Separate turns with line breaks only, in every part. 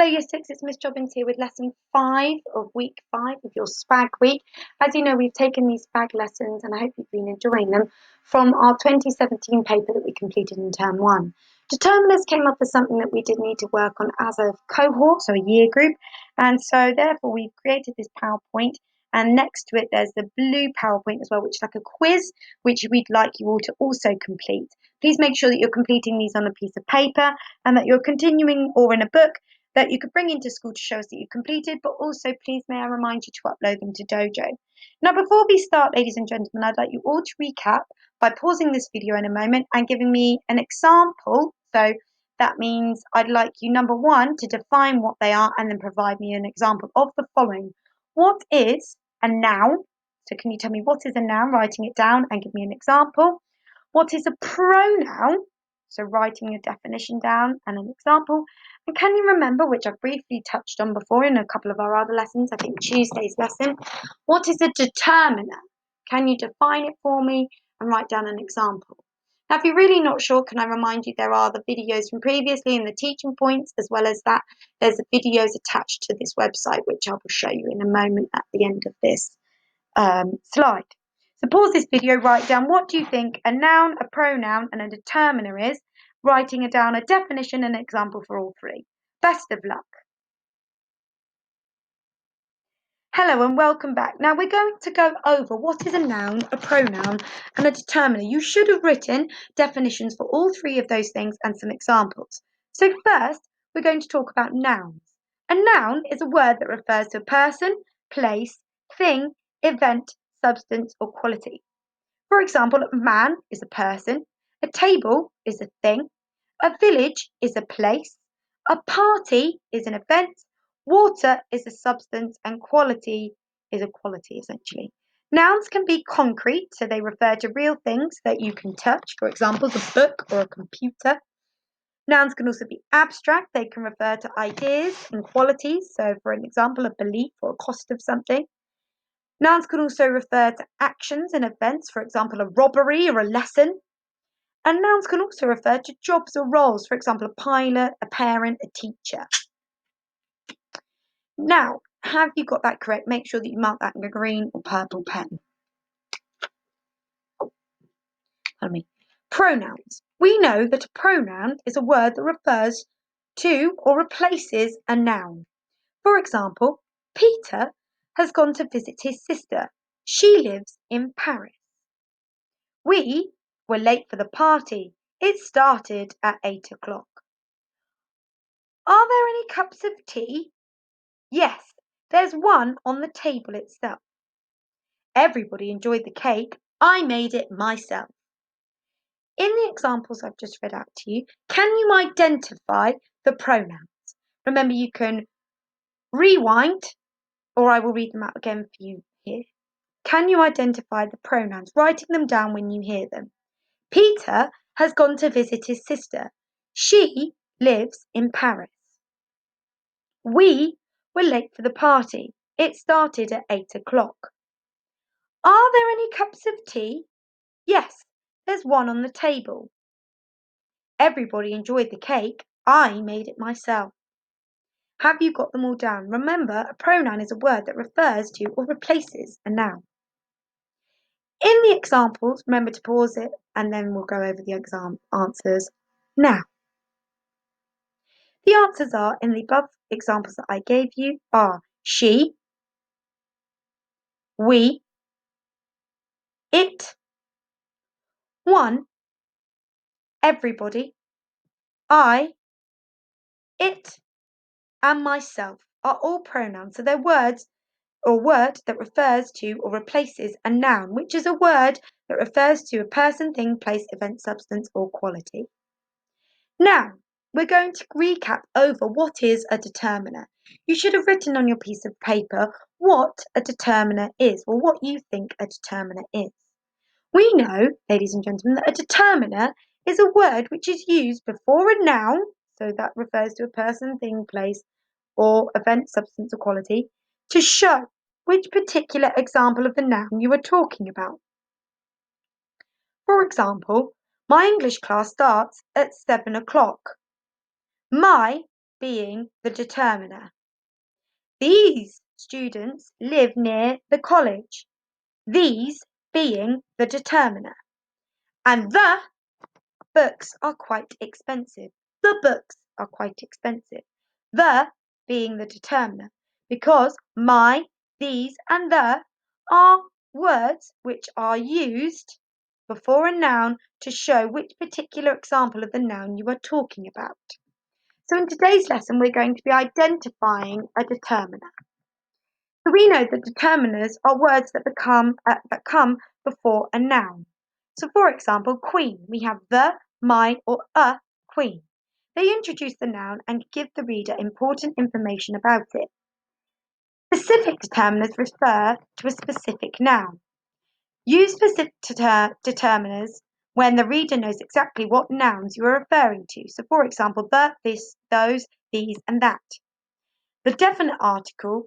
Year 6, it's Miss Jobbins here with lesson 5 of week 5 of your SPAG week. As you know, we've taken these SPAG lessons, and I hope you've been enjoying them, from our 2017 paper that we completed in term 1. Determiners came up as something that we did need to work on as a cohort, so a year group, and so therefore we've created this PowerPoint, and next to it there's the blue PowerPoint as well, which is like a quiz, which we'd like you all to also complete. Please make sure that you're completing these on a piece of paper and that you're continuing, or in a book, that you could bring into school to show us that you've completed, but also please may I remind you to upload them to Dojo. Now, before we start, ladies and gentlemen, I'd like you all to recap by pausing this video in a moment and giving me an example. So that means I'd like you, number 1, to define what they are and then provide me an example of the following. What is a noun? So can you tell me what is a noun, writing it down, and give me an example? What is a pronoun? So writing a definition down and an example. And can you remember, which I've briefly touched on before in a couple of our other lessons, I think Tuesday's lesson, what is a determiner? Can you define it for me and write down an example? Now, if you're really not sure, can I remind you there are the videos from previously and the teaching points, as well as that there's the videos attached to this website, which I will show you in a moment at the end of this slide. So pause this video, write down what do you think a noun, a pronoun and a determiner is, writing down a definition and an example for all 3. Best of luck. Hello and welcome back. Now we're going to go over what is a noun, a pronoun and a determiner. You should have written definitions for all 3 of those things and some examples. So first, we're going to talk about nouns. A noun is a word that refers to a person, place, thing, event, substance or quality. For example, a man is a person, a table is a thing, a village is a place, a party is an event, water is a substance, and quality is a quality, essentially. Nouns can be concrete, so they refer to real things that you can touch, for example, a book or a computer. Nouns can also be abstract, they can refer to ideas and qualities, so for an example, a belief or a cost of something. Nouns can also refer to actions and events, for example, a robbery or a lesson. And nouns can also refer to jobs or roles, for example, a pilot, a parent, a teacher. Now, have you got that correct? Make sure that you mark that in a green or purple pen. Pardon me. Pronouns. We know that a pronoun is a word that refers to or replaces a noun. For example, Peter has gone to visit his sister. She lives in Paris. We were late for the party. It started at 8 o'clock. Are there any cups of tea? Yes, there's one on the table itself. Everybody enjoyed the cake. I made it myself. In the examples I've just read out to you, can you identify the pronouns? Remember, you can rewind, or I will read them out again for you here. Can you identify the pronouns, writing them down when you hear them? Peter has gone to visit his sister. She lives in Paris. We were late for the party. It started at 8 o'clock. Are there any cups of tea? Yes, there's one on the table. Everybody enjoyed the cake. I made it myself. Have you got them all down? Remember, a pronoun is a word that refers to or replaces a noun. In the examples, remember to pause it and then we'll go over the exam answers now. The answers are, in the above examples that I gave you, are she, we, it, one, everybody, I, it, and myself are all pronouns. So they're words or word that refers to or replaces a noun, which is a word that refers to a person, thing, place, event, substance, or quality. Now, we're going to recap over what is a determiner. You should have written on your piece of paper what a determiner is, or what you think a determiner is. We know, ladies and gentlemen, that a determiner is a word which is used before a noun, so that refers to a person, thing, place, or event, substance, or quality, to show which particular example of the noun you are talking about. For example, my English class starts at 7 o'clock. My being the determiner. These students live near the college. These being the determiner. And the books are quite expensive. The books are quite expensive. The being the determiner. Because my, these, and the are words which are used before a noun to show which particular example of the noun you are talking about. So in today's lesson, we're going to be identifying a determiner. So we know that determiners are words that come before a noun. So for example, queen, we have the, my, or a queen. They introduce the noun and give the reader important information about it. Specific determiners refer to a specific noun. Use specific determiners when the reader knows exactly what nouns you are referring to. So for example, the, this, those, these, and that. The definite article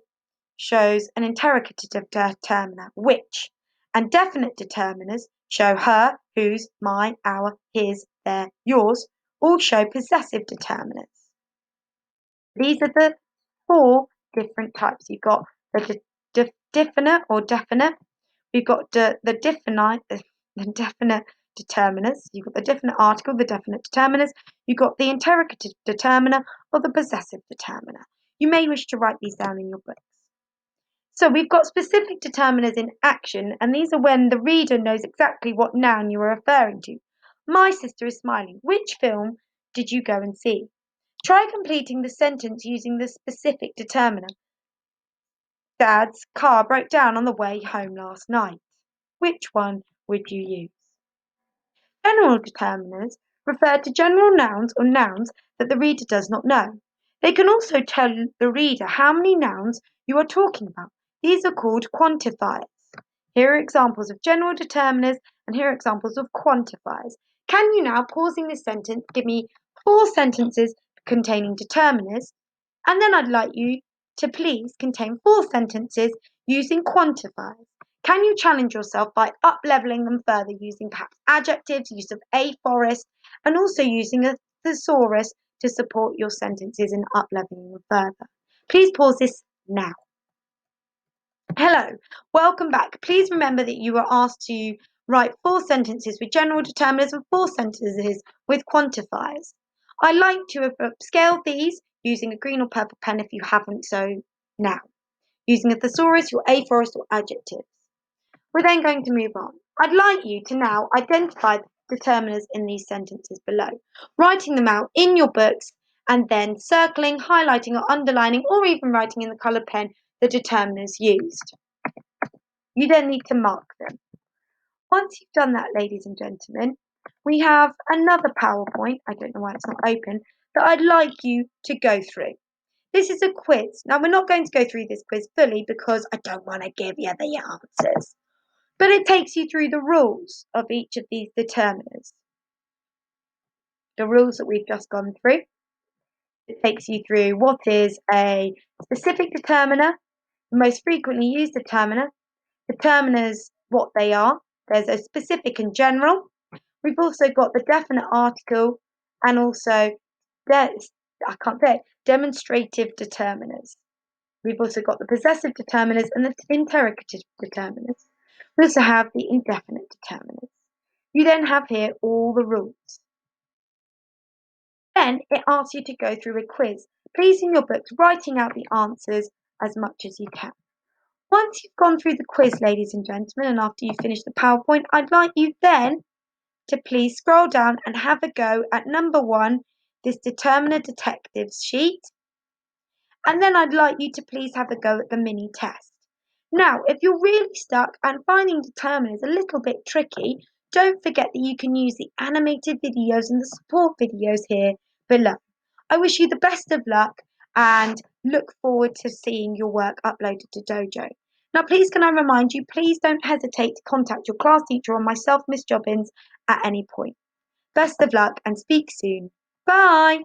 shows an interrogative determiner, which, and definite determiners show her, whose, my, our, his, their, yours, all show possessive determiners. These are the four different types. You've got the definite or definite. We've got the definite determiners. You've got the definite article, the definite determiners. You've got the interrogative determiner or the possessive determiner. You may wish to write these down in your books. So we've got specific determiners in action, and these are when the reader knows exactly what noun you are referring to. My sister is smiling. Which film did you go and see? Try completing the sentence using the specific determiner. Dad's car broke down on the way home last night. Which one would you use? General determiners refer to general nouns or nouns that the reader does not know. They can also tell the reader how many nouns you are talking about. These are called quantifiers. Here are examples of general determiners and here are examples of quantifiers. Can you now, pausing this sentence, give me 4 sentences containing determiners? And then I'd like you to please contain 4 sentences using quantifiers. Can you challenge yourself by up-leveling them further using perhaps adjectives, use of aphorist, and also using a thesaurus to support your sentences in up-leveling them further? Please pause this now. Hello, welcome back. Please remember that you were asked to write 4 sentences with general determiners and 4 sentences with quantifiers. I like to have scaled these using a green or purple pen if you haven't so now, using a thesaurus, your aphorist, or adjectives. We're then going to move on. I'd like you to now identify the determiners in these sentences below, writing them out in your books and then circling, highlighting or underlining or even writing in the coloured pen the determiners used. You then need to mark them. Once you've done that, ladies and gentlemen, we have another PowerPoint, I don't know why it's not open, that I'd like you to go through. This is a quiz. Now, we're not going to go through this quiz fully because I don't want to give you the answers. But it takes you through the rules of each of these determiners. The rules that we've just gone through. It takes you through what is a specific determiner, the most frequently used determiner, determiners, what they are. There's a specific and general. We've also got the definite article and also demonstrative determiners. We've also got the possessive determiners and the interrogative determiners. We also have the indefinite determiners. You then have here all the rules. Then it asks you to go through a quiz. Please, in your books, writing out the answers as much as you can. Once you've gone through the quiz, ladies and gentlemen, and after you finish the PowerPoint, I'd like you then to please scroll down and have a go at number 1, this determiner detectives sheet. And then I'd like you to please have a go at the mini test. Now, if you're really stuck and finding determiners a little bit tricky, don't forget that you can use the animated videos and the support videos here below. I wish you the best of luck and look forward to seeing your work uploaded to Dojo. Now, please can I remind you, please don't hesitate to contact your class teacher or myself, Miss Jobbins, at any point. Best of luck and speak soon. Bye!